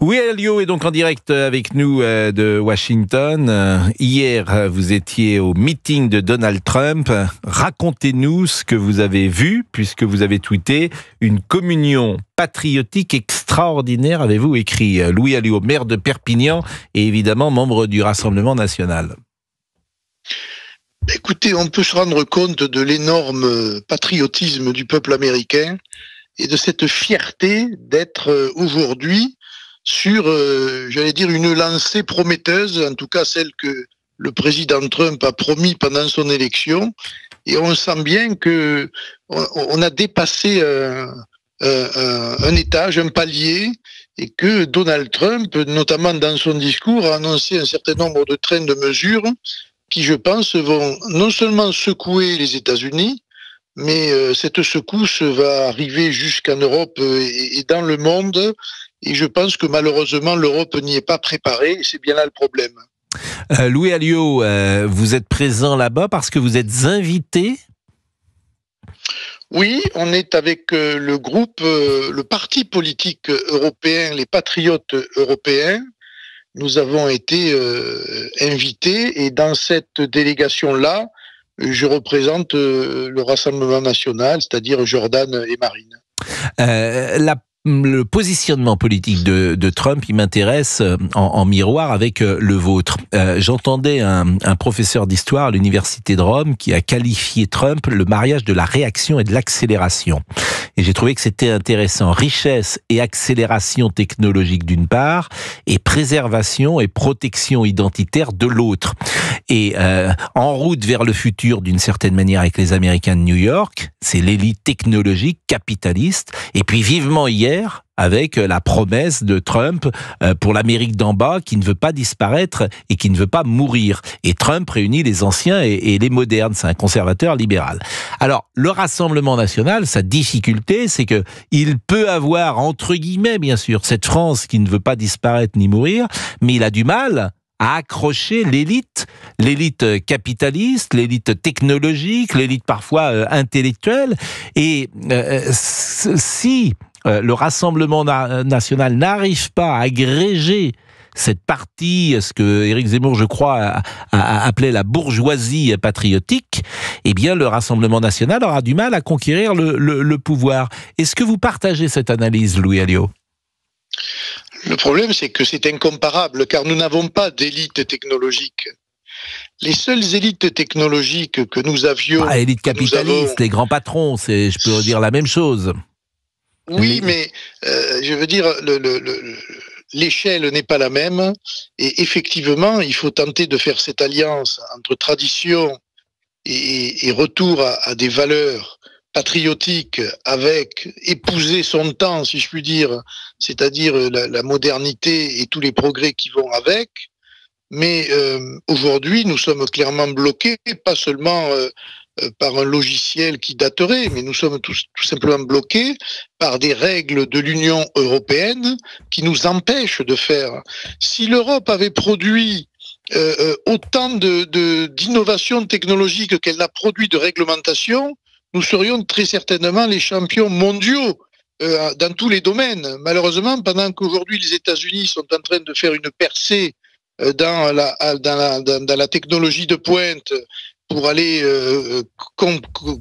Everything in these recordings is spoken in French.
Oui, Alliot est donc en direct avec nous de Washington. Hier, vous étiez au meeting de Donald Trump. Racontez-nous ce que vous avez vu, puisque vous avez tweeté une communion patriotique extraordinaire, avez-vous écrit. Louis Alliot, maire de Perpignan et évidemment membre du Rassemblement national. Écoutez, on peut se rendre compte de l'énorme patriotisme du peuple américain et de cette fierté d'être aujourd'hui sur, j'allais dire, une lancée prometteuse, en tout cas celle que le président Trump a promis pendant son élection. Et on sent bien que on a dépassé un étage, un palier, et que Donald Trump, notamment dans son discours, a annoncé un certain nombre de trains de mesures qui, je pense, vont non seulement secouer les États-Unis, mais cette secousse va arriver jusqu'en Europe et dans le monde. Et je pense que malheureusement, l'Europe n'y est pas préparée. Et c'est bien là le problème. Louis Alliot, vous êtes présent là-bas parce que vous êtes invité ? Oui, on est avec le groupe, le parti politique européen, les Patriotes européens. Nous avons été invités et dans cette délégation-là, je représente le Rassemblement national, c'est-à-dire Jordan et Marine. Le positionnement politique de Trump, il m'intéresse en miroir avec le vôtre. J'entendais un professeur d'histoire à l'université de Rome qui a qualifié Trump le mariage de la réaction et de l'accélération. Et j'ai trouvé que c'était intéressant. Richesse et accélération technologique d'une part, et préservation et protection identitaire de l'autre. Et en route vers le futur d'une certaine manière avec les Américains de New York, c'est l'élite technologique capitaliste. Et puis vivement hier, avec la promesse de Trump pour l'Amérique d'en bas qui ne veut pas disparaître et qui ne veut pas mourir. Et Trump réunit les anciens et les modernes. C'est un conservateur libéral. Alors, le Rassemblement national, sa difficulté, c'est que il peut avoir, entre guillemets, bien sûr, cette France qui ne veut pas disparaître ni mourir, mais il a du mal à accrocher l'élite capitaliste, l'élite technologique, l'élite parfois intellectuelle. Et si le Rassemblement national n'arrive pas à agréger cette partie, ce que Éric Zemmour, je crois, a appelé la bourgeoisie patriotique, eh bien, le Rassemblement national aura du mal à conquérir le pouvoir. Est-ce que vous partagez cette analyse, Louis Alliot ? Le problème, c'est que c'est incomparable, car nous n'avons pas d'élite technologique. Les seules élites technologiques que nous avions... élite capitaliste, les grands patrons, je peux dire la même chose. Oui, mais je veux dire, l'échelle n'est pas la même. Et effectivement, il faut tenter de faire cette alliance entre tradition et retour à des valeurs patriotiques avec épouser son temps, si je puis dire, c'est-à-dire la modernité et tous les progrès qui vont avec. Mais aujourd'hui, nous sommes clairement bloqués, pas seulement par un logiciel qui daterait, mais nous sommes tout simplement bloqués par des règles de l'Union européenne qui nous empêchent de faire. Si l'Europe avait produit autant d'innovations technologiques qu'elle n'a produit de réglementation, nous serions très certainement les champions mondiaux dans tous les domaines. Malheureusement, pendant qu'aujourd'hui les États-Unis sont en train de faire une percée dans la technologie de pointe pour aller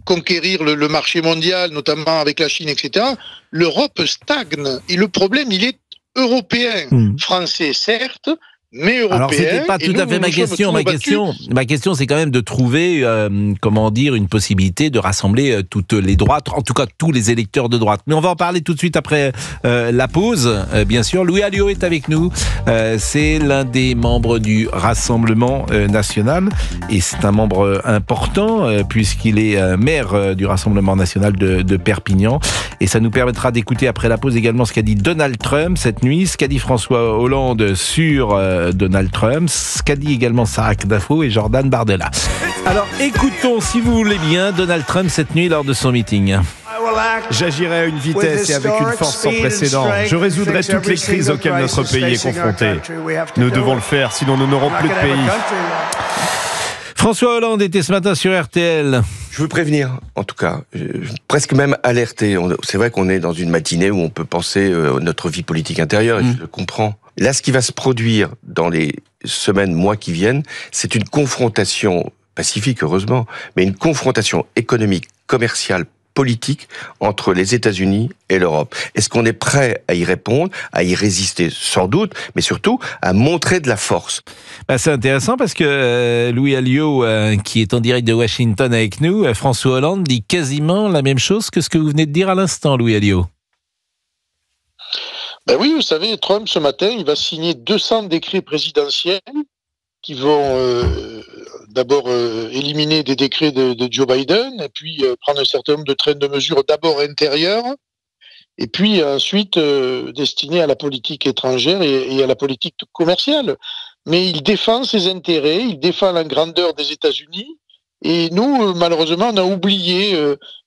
conquérir le marché mondial, notamment avec la Chine, etc., l'Europe stagne. Et le problème, il est européen. Français, certes, mais européen. Alors, c'était pas tout à fait ma question. Ma question, c'est quand même de trouver, une possibilité de rassembler toutes les droites, en tout cas tous les électeurs de droite. Mais on va en parler tout de suite après la pause, bien sûr. Louis Alliot est avec nous. C'est l'un des membres du Rassemblement national. Et c'est un membre important, puisqu'il est maire du Rassemblement national de Perpignan. Et ça nous permettra d'écouter après la pause également ce qu'a dit Donald Trump cette nuit, ce qu'a dit François Hollande sur Donald Trump, ce qu'a dit également Sarah Knafo et Jordan Bardella. Alors écoutons, si vous voulez bien, Donald Trump cette nuit lors de son meeting. J'agirai à une vitesse et avec une force sans précédent. Je résoudrai toutes les crises auxquelles notre pays est confronté. Nous devons le faire, sinon nous n'aurons plus de pays. François Hollande était ce matin sur RTL. Je veux prévenir, en tout cas, presque même alerter. C'est vrai qu'on est dans une matinée où on peut penser notre vie politique intérieure, et je le comprends. Là, ce qui va se produire dans les semaines, mois qui viennent, c'est une confrontation pacifique, heureusement, mais une confrontation économique, commerciale, politique entre les États-Unis et l'Europe. Est-ce qu'on est prêt à y répondre, à y résister sans doute, mais surtout à montrer de la force? C'est intéressant parce que Louis Alliot, qui est en direct de Washington avec nous, François Hollande dit quasiment la même chose que ce que vous venez de dire à l'instant, Louis Alliot. Oui, vous savez, Trump, ce matin, il va signer 200 décrets présidentiels qui vont d'abord éliminer des décrets de Joe Biden, et puis prendre un certain nombre de mesures d'abord intérieures, et puis ensuite destinées à la politique étrangère et à la politique commerciale. Mais il défend ses intérêts, il défend la grandeur des États-Unis, et nous, malheureusement, on a oublié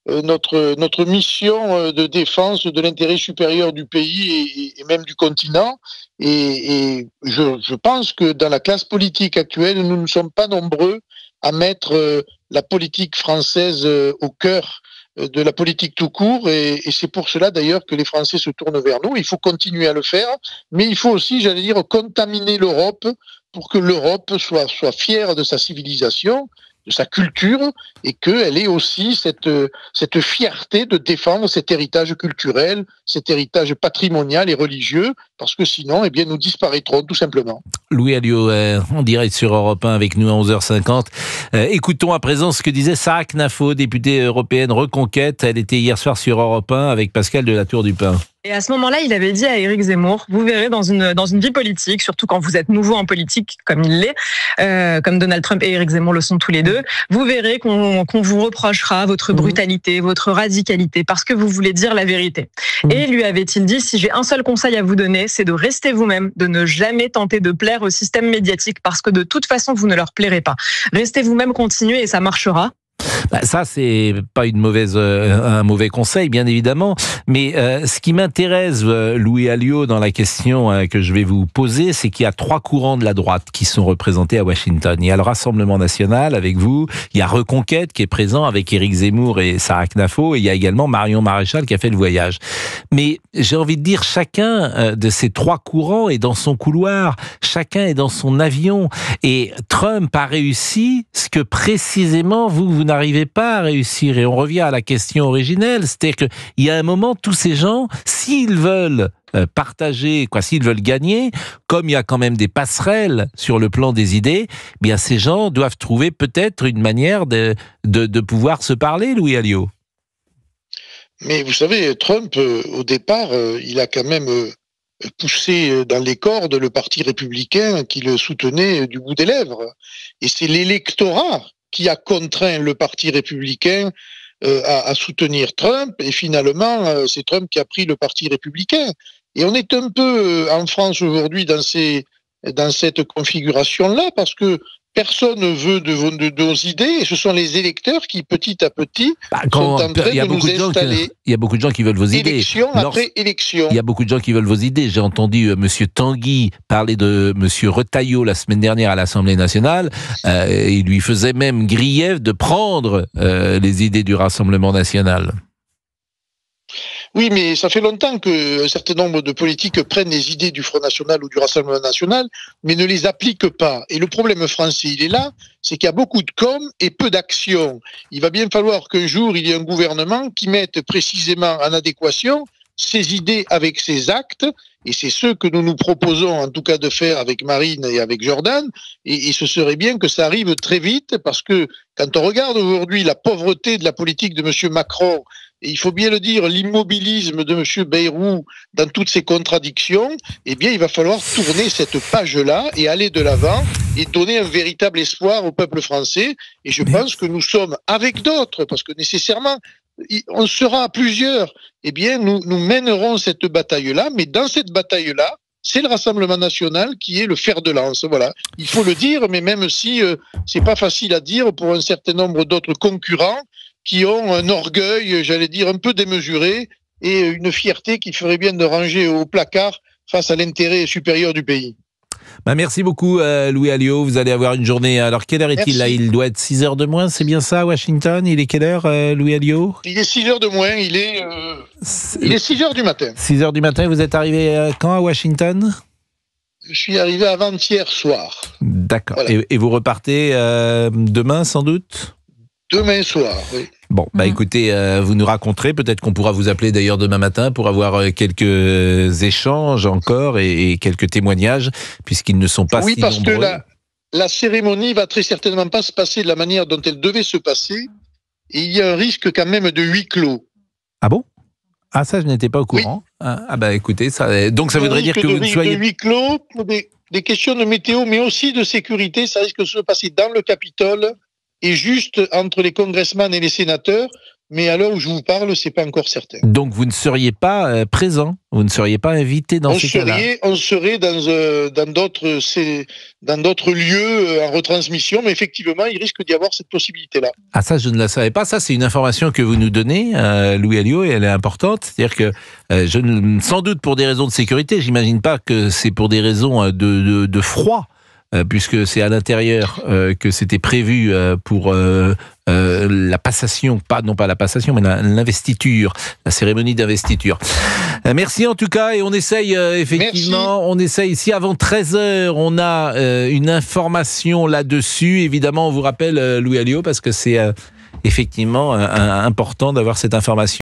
notre mission de défense de l'intérêt supérieur du pays et même du continent. Et je pense que dans la classe politique actuelle, nous ne sommes pas nombreux à mettre la politique française au cœur de la politique tout court. Et c'est pour cela d'ailleurs que les Français se tournent vers nous. Il faut continuer à le faire, mais il faut aussi, j'allais dire, contaminer l'Europe pour que l'Europe soit fière de sa civilisation, de sa culture, et qu'elle ait aussi cette fierté de défendre cet héritage culturel, cet héritage patrimonial et religieux, parce que sinon, nous disparaîtrons tout simplement. Louis Alliot, en direct sur Europe 1 avec nous à 11h50. Écoutons à présent ce que disait Sarah Knafo, députée européenne Reconquête. Elle était hier soir sur Europe 1 avec Pascal de la Tour du Pin. Et à ce moment-là, il avait dit à Éric Zemmour, vous verrez dans une vie politique, surtout quand vous êtes nouveau en politique, comme il l'est, comme Donald Trump et Éric Zemmour le sont tous les deux, vous verrez qu'on vous reprochera votre brutalité, votre radicalité, parce que vous voulez dire la vérité. Et lui avait-il dit, si j'ai un seul conseil à vous donner, c'est de rester vous-même, de ne jamais tenter de plaire au système médiatique, parce que de toute façon, vous ne leur plairez pas. Restez vous-même, continuez et ça marchera. Ça, c'est pas un mauvais conseil, bien évidemment. Mais ce qui m'intéresse, Louis Alliot, dans la question que je vais vous poser, c'est qu'il y a 3 courants de la droite qui sont représentés à Washington. Il y a le Rassemblement national avec vous, il y a Reconquête qui est présent avec Éric Zemmour et Sarah Knafo, et il y a également Marion Maréchal qui a fait le voyage. Mais j'ai envie de dire, chacun de ces 3 courants est dans son couloir, chacun est dans son avion. Et Trump a réussi ce que précisément vous n'arrivez pas à réussir. Et on revient à la question originelle, c'est-à-dire qu'il y a un moment, tous ces gens, s'ils veulent partager, s'ils veulent gagner, comme il y a quand même des passerelles sur le plan des idées, bien ces gens doivent trouver peut-être une manière de pouvoir se parler, Louis Alliot. Mais vous savez, Trump, au départ, il a quand même poussé dans les cordes le parti républicain qui le soutenait du bout des lèvres. Et c'est l'électorat qui a contraint le parti républicain à soutenir Trump, et finalement, c'est Trump qui a pris le parti républicain. Et on est un peu en France aujourd'hui dans cette configuration-là, parce que personne ne veut de nos idées, et ce sont les électeurs qui, petit à petit, sont en train de nous installer. Il y a beaucoup de gens qui veulent vos idées. Élection après élection. Il y a beaucoup de gens qui veulent vos idées. J'ai entendu Monsieur Tanguy parler de Monsieur Retailleau la semaine dernière à l'Assemblée nationale. Il lui faisait même grief de prendre les idées du Rassemblement national. Oui, mais ça fait longtemps qu'un certain nombre de politiques prennent les idées du Front National ou du Rassemblement National, mais ne les appliquent pas. Et le problème français, il est là, c'est qu'il y a beaucoup de com et peu d'action. Il va bien falloir qu'un jour, il y ait un gouvernement qui mette précisément en adéquation ses idées avec ses actes, et c'est ce que nous nous proposons en tout cas de faire avec Marine et avec Jordan, et ce serait bien que ça arrive très vite, parce que quand on regarde aujourd'hui la pauvreté de la politique de M. Macron, et il faut bien le dire, l'immobilisme de M. Bayrou dans toutes ses contradictions, eh bien il va falloir tourner cette page-là et aller de l'avant et donner un véritable espoir au peuple français, et je pense que nous sommes avec d'autres, parce que nécessairement on sera à plusieurs, eh bien nous mènerons cette bataille-là, mais dans cette bataille-là, c'est le Rassemblement national qui est le fer de lance. Voilà, il faut le dire, mais même si c'est pas facile à dire pour un certain nombre d'autres concurrents qui ont un orgueil, j'allais dire, un peu démesuré, et une fierté qui ferait bien de ranger au placard face à l'intérêt supérieur du pays. Merci beaucoup, Louis Alliot. Vous allez avoir une journée. Alors, quelle heure est-il là? Il doit être 6h de moins, c'est bien ça, à Washington? Il est quelle heure, Louis Alliot? Il est 6h de moins, il est 6h du matin. 6h du matin, vous êtes arrivé quand à Washington? Je suis arrivé avant-hier soir. D'accord. Voilà. Et vous repartez demain, sans doute? Demain soir, oui. Bon, écoutez, vous nous raconterez, peut-être qu'on pourra vous appeler d'ailleurs demain matin pour avoir quelques échanges encore et quelques témoignages, puisqu'ils ne sont pas si nombreux. Oui, parce que la cérémonie va très certainement pas se passer de la manière dont elle devait se passer, et il y a un risque quand même de huis clos. Ah bon? Ah, ça, je n'étais pas au courant. Oui. Écoutez, donc ça voudrait dire que vous ne soyez... De huis clos, pour des questions de météo, mais aussi de sécurité, ça risque de se passer dans le Capitole, et juste entre les congressmen et les sénateurs, mais à l'heure où je vous parle, c'est pas encore certain. Donc vous ne seriez pas présent, vous ne seriez pas invité dans ces cas-là? On serait dans d'autres lieux en retransmission, mais effectivement, il risque d'y avoir cette possibilité-là. Ah, ça, je ne la savais pas. Ça, c'est une information que vous nous donnez, Louis Alliot, et elle est importante. C'est-à-dire que, sans doute pour des raisons de sécurité, j'imagine pas que c'est pour des raisons de froid, puisque c'est à l'intérieur que c'était prévu pour la passation, non pas la passation, mais l'investiture, la cérémonie d'investiture. Merci en tout cas, et on essaye effectivement, on essaye ici avant 13h, on a une information là-dessus. Évidemment, on vous rappelle, Louis Alliot, parce que c'est effectivement important d'avoir cette information.